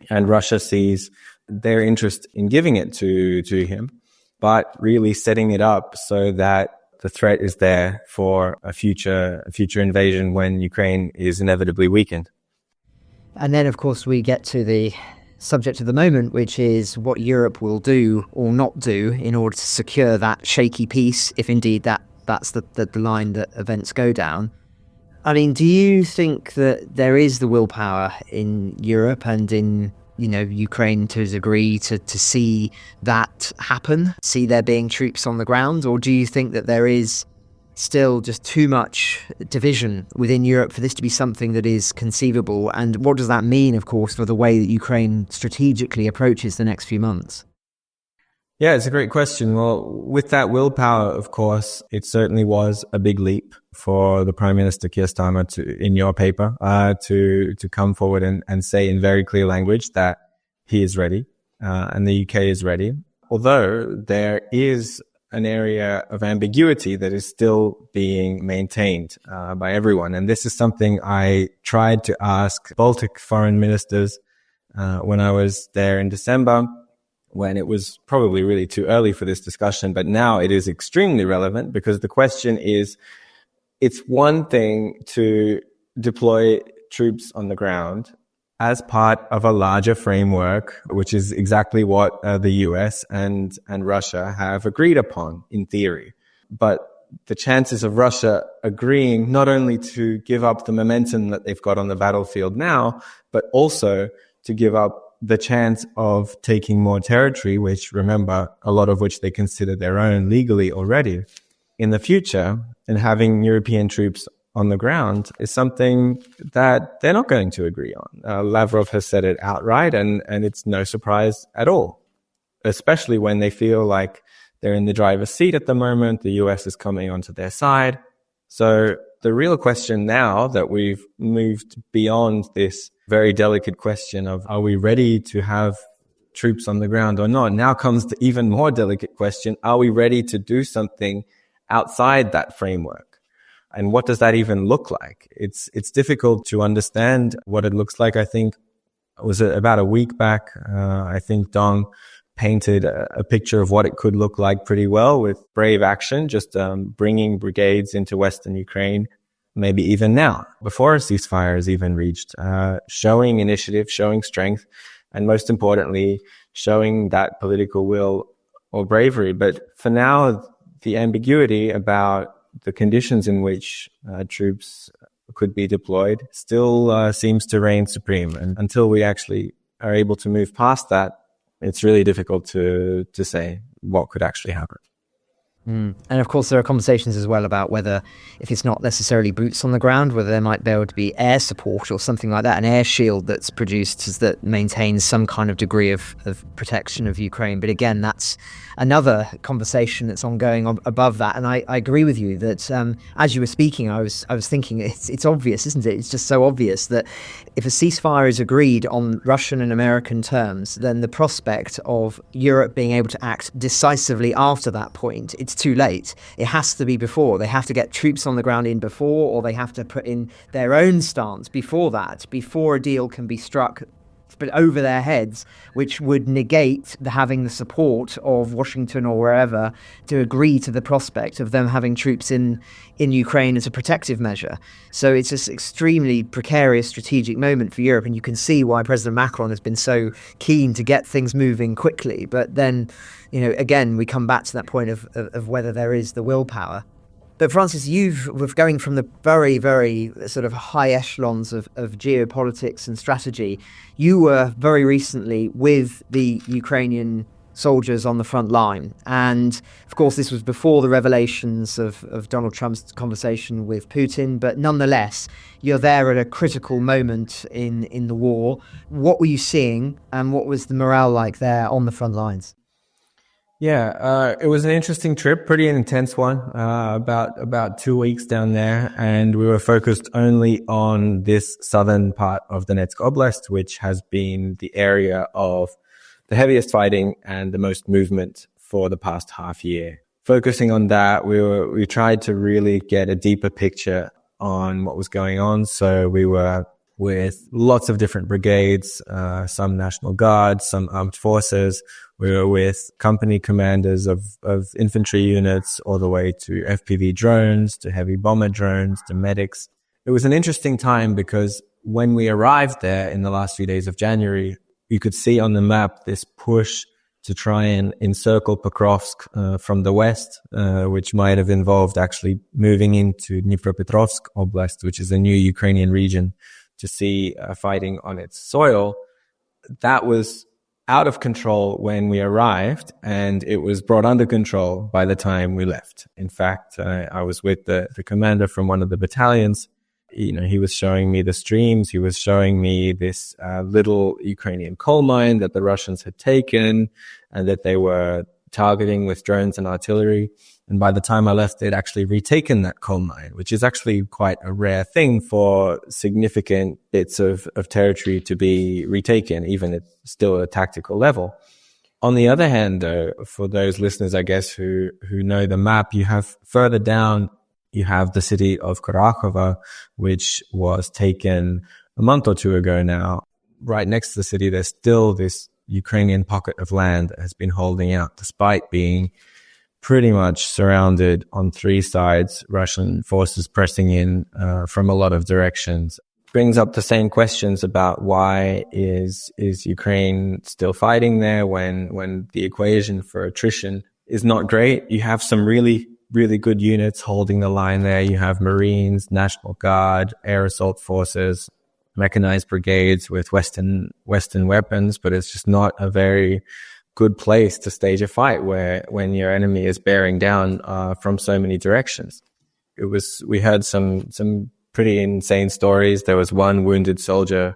and Russia sees their interest in giving it to him, but really setting it up so that the threat is there for a future invasion when Ukraine is inevitably weakened. And then, of course, we get to the subject of the moment, which is what Europe will do or not do in order to secure that shaky peace, if indeed that's the line that events go down. I mean, do you think that there is the willpower in Europe and in, Ukraine to agree to see that happen, see there being troops on the ground? Or do you think that there is still just too much division within Europe for this to be something that is conceivable? And what does that mean, of course, for the way that Ukraine strategically approaches the next few months? Yeah, it's a great question. Well, with that willpower, of course, it certainly was a big leap for the Prime Minister Keir Starmer in your paper, to come forward and say in very clear language that he is ready, and the UK is ready. Although there is an area of ambiguity that is still being maintained by everyone. And this is something I tried to ask Baltic foreign ministers when I was there in December, when it was probably really too early for this discussion, but now it is extremely relevant, because the question is, it's one thing to deploy troops on the ground as part of a larger framework, which is exactly what the US and Russia have agreed upon in theory. But the chances of Russia agreeing not only to give up the momentum that they've got on the battlefield now, but also to give up the chance of taking more territory, which, remember, a lot of which they consider their own legally already, in the future, and having European troops on the ground is something that they're not going to agree on. Lavrov has said it outright, and it's no surprise at all, especially when they feel like They're in the driver's seat at the moment. The US is coming onto their side. So the real question now that we've moved beyond this very delicate question of are we ready to have troops on the ground or not, now comes the even more delicate question, are we ready to do something outside that framework? And what does that even look like? It's difficult to understand what it looks like. I think it was about a week back, I think Dong painted a picture of what it could look like pretty well with brave action, just bringing brigades into Western Ukraine, maybe even now, before a ceasefire is even reached, showing initiative, showing strength, and most importantly, showing that political will or bravery. But for now, the ambiguity about the conditions in which troops could be deployed still seems to reign supreme. And until we actually are able to move past that, it's really difficult to say what could actually happen. And of course, there are conversations as well about whether, if it's not necessarily boots on the ground, whether there might be able to be air support or something like that, an air shield that's produced that maintains some kind of degree of protection of Ukraine. But again, that's another conversation that's ongoing above that. And I agree with you that as you were speaking, I was thinking it's obvious, isn't it? It's just so obvious that if a ceasefire is agreed on Russian and American terms, then the prospect of Europe being able to act decisively after that point, it's too late. It has to be before. They have to get troops on the ground in before, or they have to put in their own stance before that, before a deal can be struck but over their heads, which would negate having the support of Washington or wherever to agree to the prospect of them having troops in Ukraine as a protective measure. So it's this extremely precarious strategic moment for Europe, and you can see why President Macron has been so keen to get things moving quickly. But then, again, we come back to that point of whether there is the willpower. But Francis, we're going from the very, very sort of high echelons of geopolitics and strategy. You were very recently with the Ukrainian soldiers on the front line. And of course, this was before the revelations of Donald Trump's conversation with Putin. But nonetheless, you're there at a critical moment in the war. What were you seeing, and what was the morale like there on the front lines? Yeah, it was an interesting trip, pretty an intense one, about 2 weeks down there. And we were focused only on this southern part of Donetsk Oblast, which has been the area of the heaviest fighting and the most movement for the past half year. Focusing on that, we tried to really get a deeper picture on what was going on. So we were with lots of different brigades, some National Guard, some armed forces. We were with company commanders of infantry units, all the way to FPV drones, to heavy bomber drones, to medics. It was an interesting time because when we arrived there in the last few days of January, you could see on the map this push to try and encircle Pokrovsk from the west, which might have involved actually moving into Dnipropetrovsk Oblast, which is a new Ukrainian region, to see fighting on its soil. That was out of control when we arrived, and it was brought under control by the time we left. In fact, I was with the commander from one of the battalions. He was showing me the streams. He was showing me this little Ukrainian coal mine that the Russians had taken and that they were targeting with drones and artillery. And by the time I left, they'd actually retaken that coal mine, which is actually quite a rare thing for significant bits of territory to be retaken, even at still a tactical level. On the other hand, though, for those listeners, I guess, who know the map, you have further down, you have the city of Kharkov, which was taken a month or two ago now. Right next to the city, there's still this Ukrainian pocket of land that has been holding out despite being pretty much surrounded on three sides, Russian forces pressing in from a lot of directions. Brings up the same questions about why is Ukraine still fighting there when the equation for attrition is not great. You have some really good units holding the line there. You have Marines, National Guard, air assault forces, mechanized brigades with Western weapons, but it's just not a very good place to stage a fight when your enemy is bearing down from so many directions. We heard some pretty insane stories. There was one wounded soldier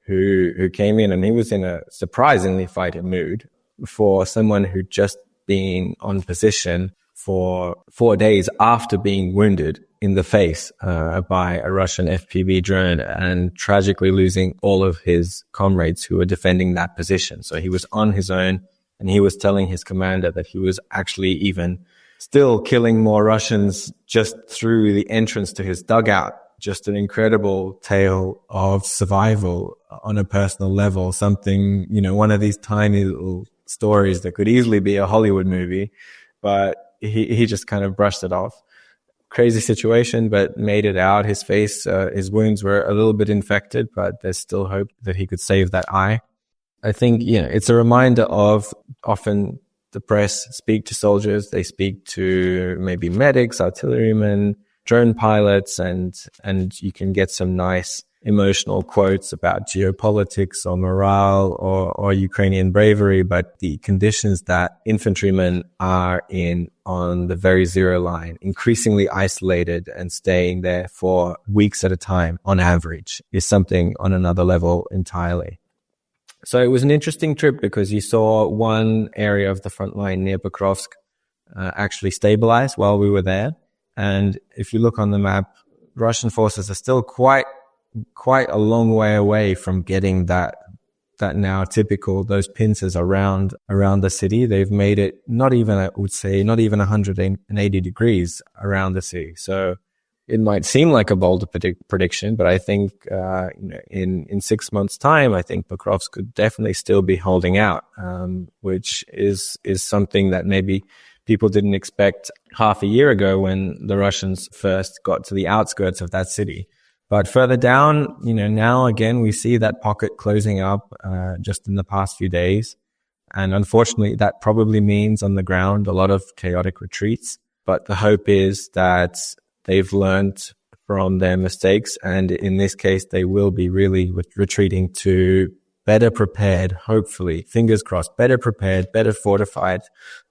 who came in, and he was in a surprisingly fighting mood for someone who just being on position for 4 days after being wounded in the face by a Russian FPV drone, and tragically losing all of his comrades who were defending that position. So he was on his own, and he was telling his commander that he was actually even still killing more Russians just through the entrance to his dugout. Just an incredible tale of survival on a personal level. Something, one of these tiny little stories that could easily be a Hollywood movie, but he just kind of brushed it off. Crazy situation, but made it out. His face, his wounds were a little bit infected, but there's still hope that he could save that eye. I think, it's a reminder of often the press speak to soldiers. They speak to maybe medics, artillerymen, drone pilots, and you can get some nice emotional quotes about geopolitics or morale or Ukrainian bravery, but the conditions that infantrymen are in on the very zero line, increasingly isolated and staying there for weeks at a time on average, is something on another level entirely. So it was an interesting trip because you saw one area of the front line near Pokrovsk actually stabilize while we were there. And if you look on the map, Russian forces are still quite a long way away from getting that now typical, those pincers around the city. They've made it not even 180 degrees around the city. So it might seem like a bold prediction, but I think, in 6 months' time, I think Pokrovsk could definitely still be holding out, which is something that maybe people didn't expect half a year ago when the Russians first got to the outskirts of that city. But further down, now again, we see that pocket closing up, just in the past few days. And unfortunately, that probably means on the ground a lot of chaotic retreats. But the hope is that they've learned from their mistakes. And in this case, they will be really retreating to better prepared, hopefully, fingers crossed, better prepared, better fortified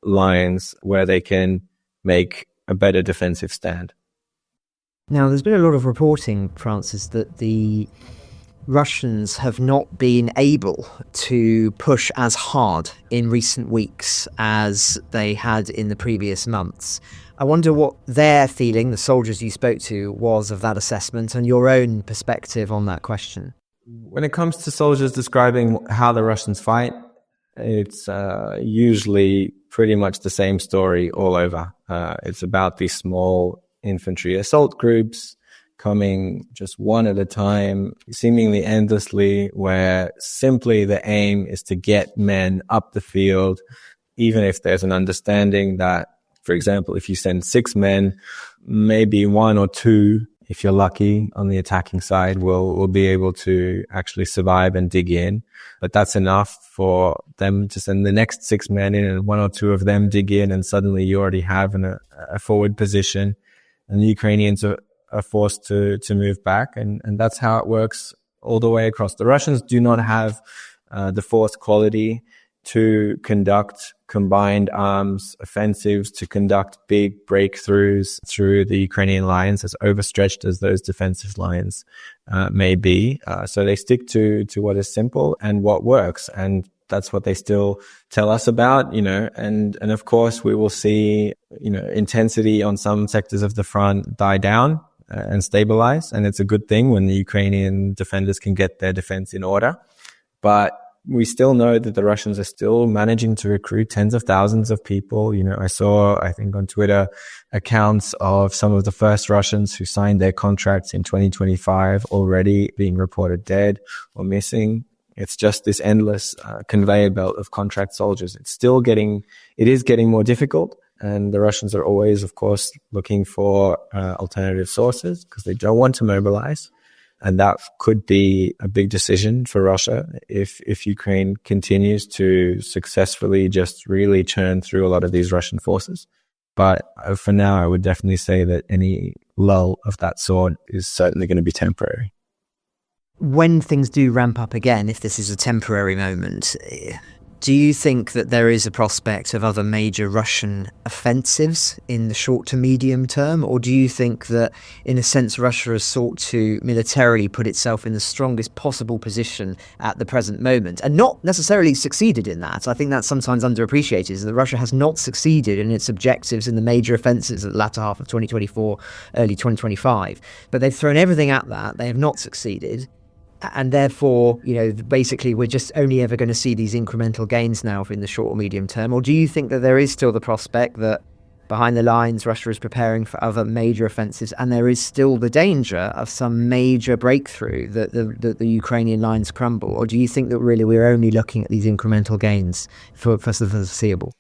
lines where they can make a better defensive stand. Now, there's been a lot of reporting, Francis, that the Russians have not been able to push as hard in recent weeks as they had in the previous months. I wonder what their feeling, the soldiers you spoke to, was of that assessment and your own perspective on that question. When it comes to soldiers describing how the Russians fight, it's usually pretty much the same story all over. It's about these small infantry assault groups coming just one at a time, seemingly endlessly, where simply the aim is to get men up the field, even if there's an understanding that, for example, if you send 6 men, maybe 1 or 2, if you're lucky, on the attacking side, will be able to actually survive and dig in. But that's enough for them to send the next 6 men in, and 1 or 2 of them dig in, and suddenly you already have a forward position, and the Ukrainians are forced to move back. And that's how it works all the way across. The Russians do not have the force quality to conduct combined arms offensives, to conduct big breakthroughs through the Ukrainian lines, as overstretched as those defensive lines may be. So they stick to what is simple and what works. And that's what they still tell us about, and of course we will see, intensity on some sectors of the front die down and stabilize. And it's a good thing when the Ukrainian defenders can get their defense in order. But we still know that the Russians are still managing to recruit tens of thousands of people. I saw, I think on Twitter, accounts of some of the first Russians who signed their contracts in 2025 already being reported dead or missing. It's just this endless conveyor belt of contract soldiers. It is getting more difficult. And the Russians are always, of course, looking for alternative sources because they don't want to mobilize. And that could be a big decision for Russia if Ukraine continues to successfully just really churn through a lot of these Russian forces. But for now, I would definitely say that any lull of that sort is certainly going to be temporary. When things do ramp up again, if this is a temporary moment, Do you think that there is a prospect of other major Russian offensives in the short to medium term? Or do you think that, in a sense, Russia has sought to militarily put itself in the strongest possible position at the present moment and not necessarily succeeded in that? I think that's sometimes underappreciated, is that Russia has not succeeded in its objectives in the major offensives at the latter half of 2024, early 2025. But they've thrown everything at that. They have not succeeded. And therefore, basically we're just only ever going to see these incremental gains now in the short or medium term? Or do you think that there is still the prospect that behind the lines Russia is preparing for other major offensives and there is still the danger of some major breakthrough that the Ukrainian lines crumble? Or do you think that really we're only looking at these incremental gains for the foreseeable?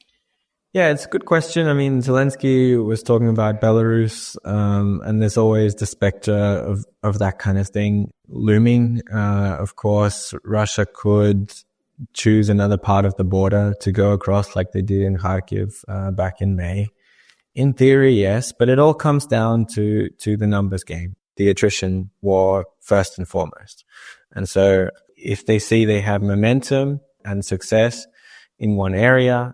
Yeah, it's a good question. I mean, Zelensky was talking about Belarus, and there's always the specter of that kind of thing looming. Of course, Russia could choose another part of the border to go across like they did in Kharkiv back in May. In theory, yes, but it all comes down to the numbers game, the attrition war first and foremost. And so if they see they have momentum and success in one area,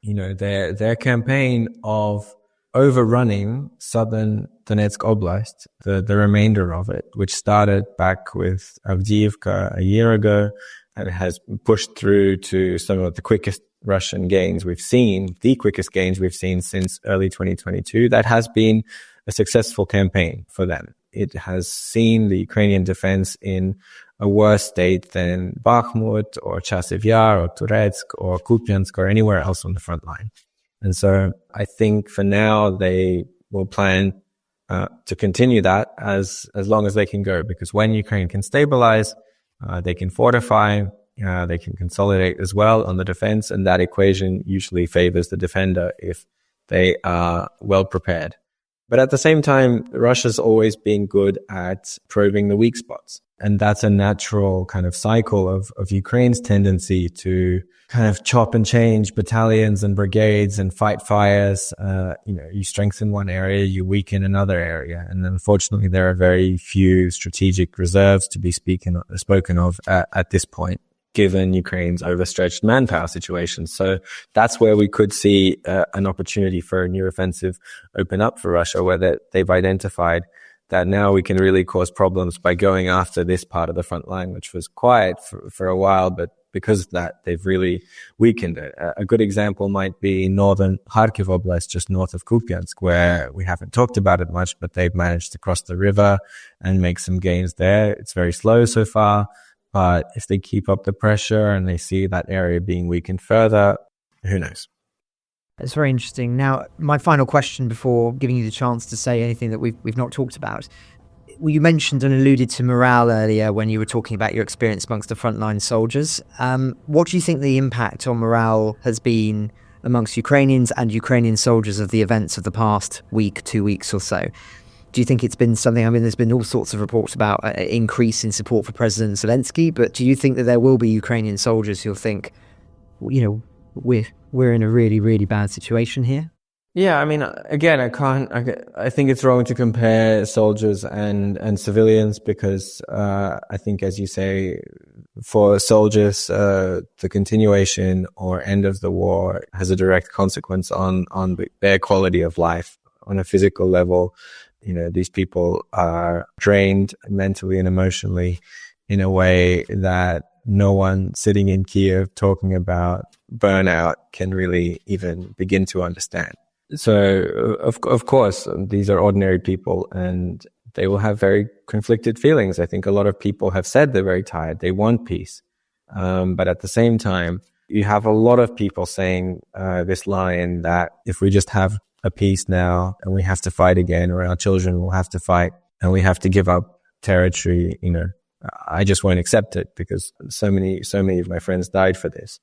their campaign of overrunning southern Donetsk Oblast, the remainder of it, which started back with Avdiivka a year ago and has pushed through to some of the quickest Russian gains we've seen, the quickest gains we've seen since early 2022. That has been a successful campaign for them. It has seen the Ukrainian defense in a worse state than Bakhmut or Chasiv Yar or Turetsk or Kupiansk or anywhere else on the front line. And so I think for now they will plan to continue that as long as they can go, because when Ukraine can stabilize, they can fortify, they can consolidate as well on the defense, and that equation usually favors the defender if they are well prepared. But at the same time, Russia's always been good at probing the weak spots. And that's a natural kind of cycle of Ukraine's tendency to kind of chop and change battalions and brigades and fight fires. You strengthen one area, you weaken another area. And unfortunately, there are very few strategic reserves to be spoken of at this point, given Ukraine's overstretched manpower situation. So that's where we could see an opportunity for a new offensive open up for Russia, where they've identified that now we can really cause problems by going after this part of the front line, which was quiet for a while, but because of that, they've really weakened it. A good example might be northern Kharkiv Oblast, just north of Kupiansk, where we haven't talked about it much, but they've managed to cross the river and make some gains there. It's very slow so far, but if they keep up the pressure and they see that area being weakened further, who knows? It's very interesting. Now, my final question before giving you the chance to say anything that we've not talked about. You mentioned and alluded to morale earlier when you were talking about your experience amongst the frontline soldiers. What do you think the impact on morale has been amongst Ukrainians and Ukrainian soldiers of the events of the past week, 2 weeks or so? Do you think it's been something, there's been all sorts of reports about an increase in support for President Zelensky, but do you think that there will be Ukrainian soldiers who'll think, we're in a really, really bad situation here? Yeah, again, I think it's wrong to compare soldiers and civilians because, I think, as you say, for soldiers, the continuation or end of the war has a direct consequence on their quality of life on a physical level. These people are drained mentally and emotionally in a way that no one sitting in Kyiv talking about burnout can really even begin to understand. So, of course, these are ordinary people and they will have very conflicted feelings. I think a lot of people have said they're very tired. They want peace. But at the same time, you have a lot of people saying this line that if we just have a peace now and we have to fight again, or our children will have to fight and we have to give up territory, I just won't accept it because so many of my friends died for this.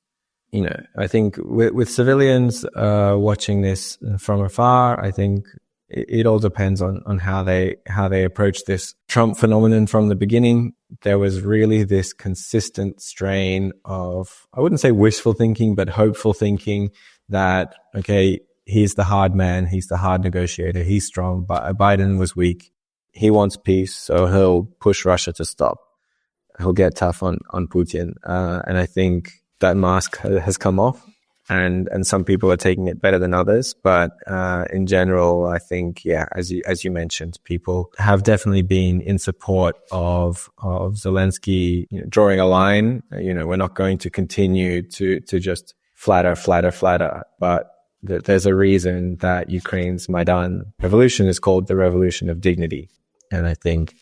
I think with civilians watching this from afar, I think it all depends on how they approach this Trump phenomenon from the beginning. There was really this consistent strain of, I wouldn't say wishful thinking, but hopeful thinking that, okay, he's the hard man, he's the hard negotiator, he's strong, but Biden was weak. He wants peace, so he'll push Russia to stop. He'll get tough on Putin. And I think that mask has come off, and some people are taking it better than others. But in general, I think, as you mentioned, people have definitely been in support of Zelensky, drawing a line. We're not going to continue to just flatter, but there's a reason that Ukraine's Maidan revolution is called the revolution of dignity. And I think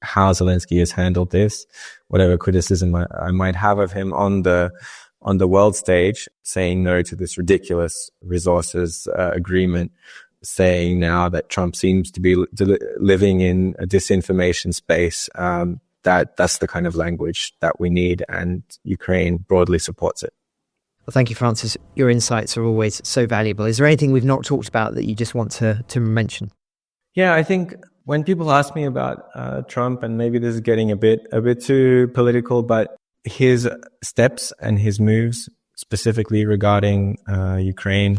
how Zelensky has handled this, whatever criticism I might have of him on the world stage, saying no to this ridiculous resources agreement, saying now that Trump seems to be living in a disinformation space, that's the kind of language that we need, and Ukraine broadly supports it. Well, thank you, Francis. Your insights are always so valuable. Is there anything we've not talked about that you just want to mention? Yeah, I think when people ask me about Trump, and maybe this is getting a bit too political, but his steps and his moves specifically regarding Ukraine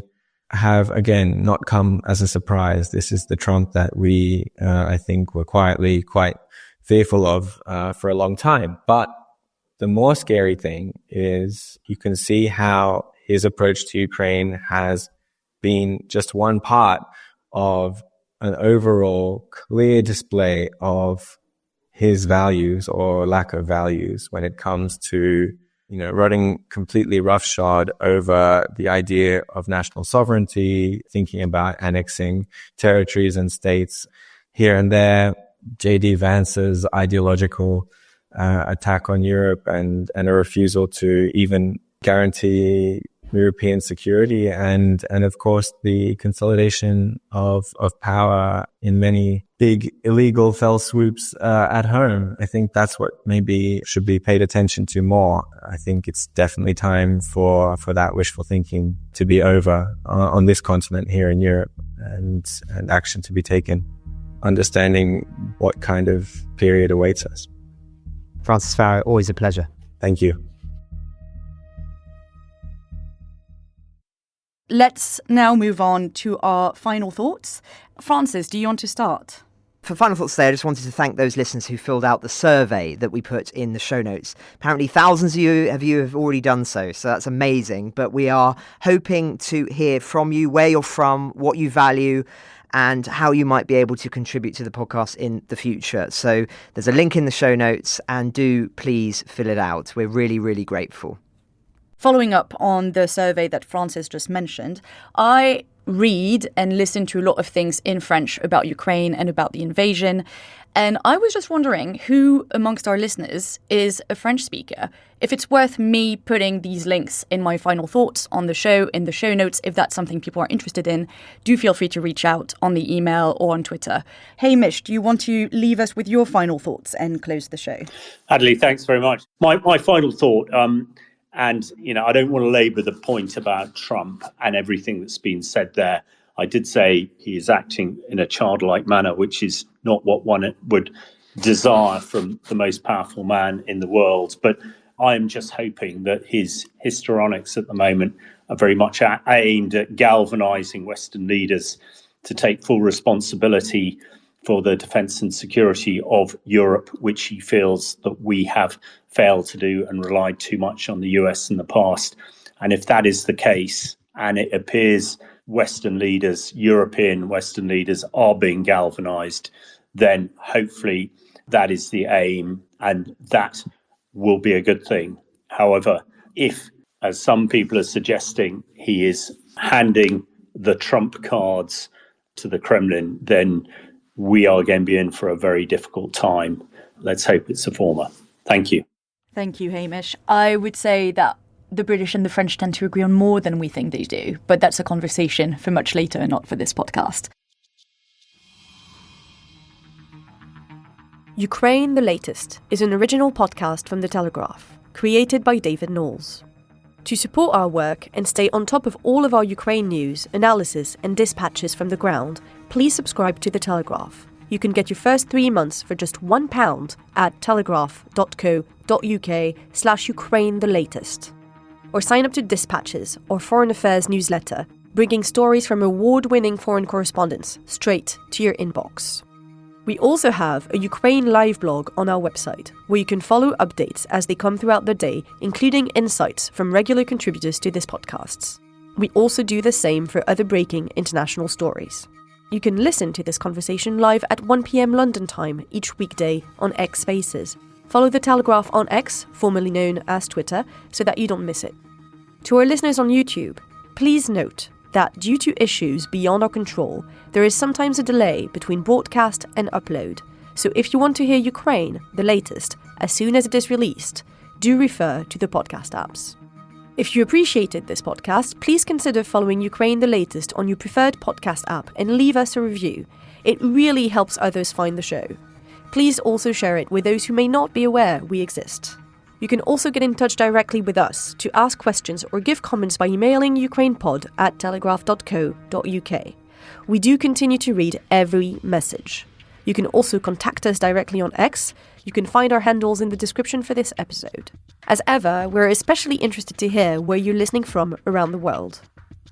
have, again, not come as a surprise. This is the Trump that we, I think, were quietly quite fearful of for a long time. But the more scary thing is you can see how his approach to Ukraine has been just one part of an overall clear display of his values or lack of values when it comes to, running completely roughshod over the idea of national sovereignty, thinking about annexing territories and states here and there. J.D. Vance's ideological attack on Europe and a refusal to even guarantee European security, and of course the consolidation of power in many big illegal fell swoops at home. I think that's what maybe should be paid attention to more. I think it's definitely time for that wishful thinking to be over on this continent here in Europe, and action to be taken, understanding what kind of period awaits us. Francis Farrell, always a pleasure. Thank you. Let's now move on to our final thoughts. Francis, do you want to start? For final thoughts today, I just wanted to thank those listeners who filled out the survey that we put in the show notes. Apparently thousands of you have already done so that's amazing. But we are hoping to hear from you, where you're from, what you value, and how you might be able to contribute to the podcast in the future. So there's a link in the show notes, and do please fill it out. We're really, really grateful. Following up on the survey that Francis just mentioned, I read and listen to a lot of things in French about Ukraine and about the invasion. And I was just wondering who amongst our listeners is a French speaker. If it's worth me putting these links in my final thoughts on the show, in the show notes, if that's something people are interested in, do feel free to reach out on the email or on Twitter. Hamish, do you want to leave us with your final thoughts and close the show? Adélie, thanks very much. My final thought, and, I don't want to labour the point about Trump and everything that's been said there. I did say he is acting in a childlike manner, which is not what one would desire from the most powerful man in the world. But I'm just hoping that his histrionics at the moment are very much aimed at galvanising Western leaders to take full responsibility for the defence and security of Europe, which he feels that we have failed to do and relied too much on the US in the past. And if that is the case, and it appears Western leaders, European Western leaders, are being galvanised, then hopefully that is the aim, and that will be a good thing. However, if, as some people are suggesting, he is handing the Trump cards to the Kremlin, then we are going to be in for a very difficult time. Let's hope it's the former. Thank you. Thank you, Hamish. I would say that the British and the French tend to agree on more than we think they do, but that's a conversation for much later and not for this podcast. Ukraine the Latest is an original podcast from The Telegraph, created by David Knowles. To support our work and stay on top of all of our Ukraine news, analysis and dispatches from the ground, please subscribe to The Telegraph. You can get your first 3 months for just £1 at telegraph.co.uk/Ukraine the Latest. Or sign up to Dispatches, or Foreign Affairs newsletter, bringing stories from award-winning foreign correspondents straight to your inbox. We also have a Ukraine live blog on our website, where you can follow updates as they come throughout the day, including insights from regular contributors to this podcast. We also do the same for other breaking international stories. You can listen to this conversation live at 1 p.m. London time each weekday on X Spaces. Follow the Telegraph on X, formerly known as Twitter, so that you don't miss it. To our listeners on YouTube, please note that due to issues beyond our control, there is sometimes a delay between broadcast and upload. So if you want to hear Ukraine, the latest, as soon as it is released, do refer to the podcast apps. If you appreciated this podcast, please consider following Ukraine the latest on your preferred podcast app and leave us a review. It really helps others find the show. Please also share it with those who may not be aware we exist. You can also get in touch directly with us to ask questions or give comments by emailing ukrainepod@telegraph.co.uk. We do continue to read every message. You can also contact us directly on X. You can find our handles in the description for this episode. As ever, we're especially interested to hear where you're listening from around the world.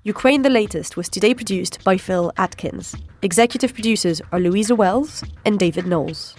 Ukraine the Latest was today produced by Phil Atkins. Executive producers are Louisa Wells and David Knowles.